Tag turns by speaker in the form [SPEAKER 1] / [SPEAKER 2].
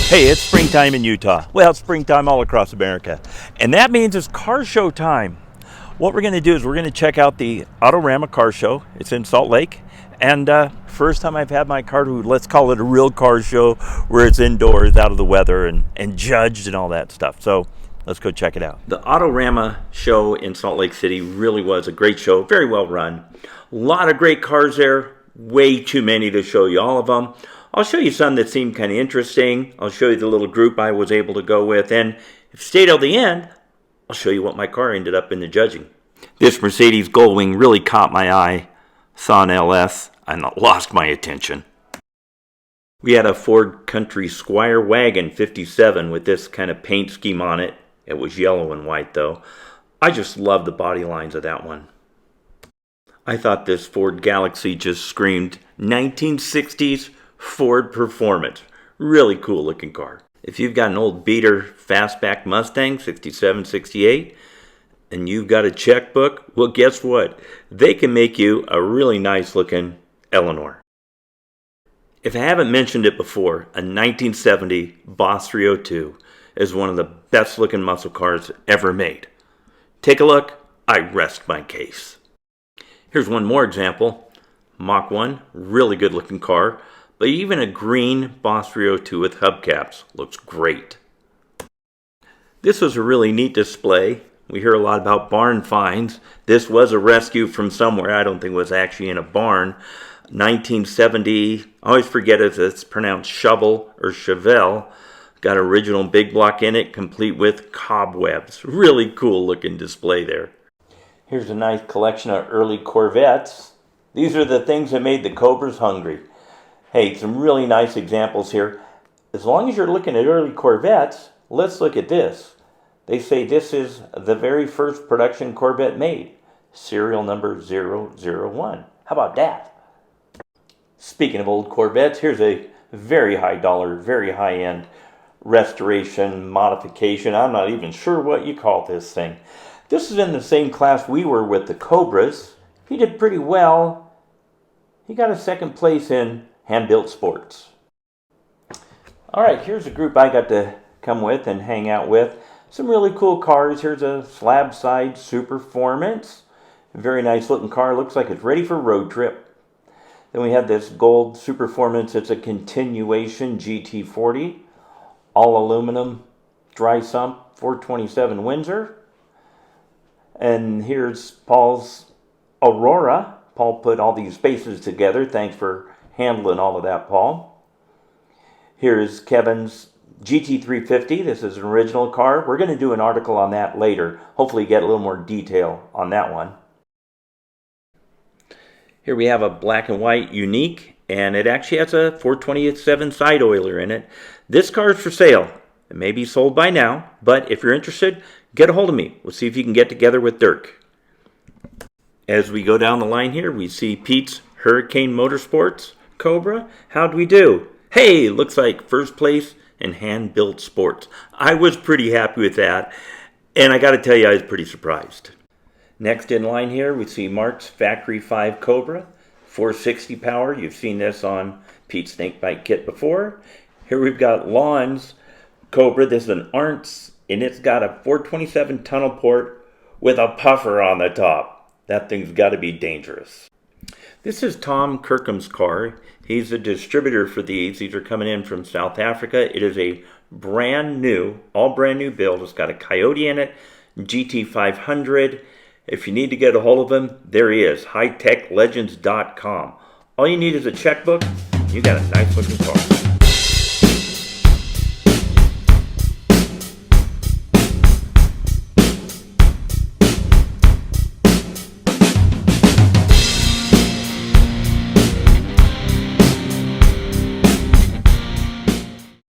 [SPEAKER 1] Hey, it's springtime in Utah. Well, it's springtime all across America. And that means it's car show time. What we're going to do is we're going to check out the AutoRama car show. It's in Salt Lake. And first time I've had my car to, let's call it a real car show, where it's indoors, out of the weather, and judged and all that stuff. So let's go check it out. The AutoRama show in Salt Lake City really was a great show, very well run. A lot of great cars there, way too many to show you all of them. I'll show you some that seemed kind of interesting. I'll show you the little group I was able to go with. And if you stay till the end, I'll show you what my car ended up in the judging. This Mercedes Gullwing really caught my eye. Saw an LS and lost my attention. We had a Ford Country Squire Wagon 57 with this kind of paint scheme on it. It was yellow and white though. I just love the body lines of that one. I thought this Ford Galaxy just screamed 1960s Ford performance. Really cool looking car. If you've got an old beater fastback Mustang 67, 68 and you've got a checkbook, well, guess what? They can make you a really nice looking Eleanor. If I haven't mentioned it before, a 1970 Boss 302 is one of the best looking muscle cars ever made. Take a look. I rest my case. Here's one more example. Mach 1, really good looking car. But even a green Boss 302 with hubcaps looks great. This was a really neat display. We hear a lot about barn finds. This was a rescue from somewhere. I don't think it was actually in a barn. 1970, I always forget if it's pronounced shovel or Chevelle. Got original big block in it, complete with cobwebs. Really cool looking display there. Here's a nice collection of early Corvettes. These are the things that made the Cobras hungry. Hey, some really nice examples here. As long as you're looking at early Corvettes, let's look at this. They say this is the very first production Corvette made. Serial number 001. How about that? Speaking of old Corvettes, here's a very high dollar, very high end restoration, modification. I'm not even sure what you call this thing. This is in the same class we were with the Cobras. He did pretty well. He got a second place in hand-built sports. All right, here's a group I got to come with and hang out with. Some really cool cars. Here's a slab side Superformance. Very nice looking car. Looks like it's ready for a road trip. Then we have this gold Superformance. It's a continuation GT40. All aluminum dry sump 427 Windsor. And here's Paul's Aurora. Paul put all these spaces together. Thanks for handling all of that, Paul. Here's Kevin's GT350. This is an original car. We're going to do an article on that later. Hopefully get a little more detail on that one. Here we have a black and white Unique, and it actually has a 427 side oiler in it. This car is for sale. It may be sold by now, but if you're interested, get a hold of me. We'll see if you can get together with Dirk. As we go down the line here, we see Pete's Hurricane Motorsports Cobra. How'd we do? Hey, looks like first place in hand-built sports. I was pretty happy with that, and I got to tell you, I was pretty surprised. Next in line here, we see Mark's Factory 5 Cobra, 460 power. You've seen this on Pete's Snakebite kit before. Here we've got Lon's Cobra. This is an Arntz, and it's got a 427 tunnel port with a puffer on the top. That thing's got to be dangerous. This is Tom Kirkham's car. He's a distributor for these. These are coming in from South Africa. It is a brand new, all brand new build. It's got a Coyote in it, GT500. If you need to get a hold of him, there he is, hightechlegends.com. All you need is a checkbook. You got a nice looking car.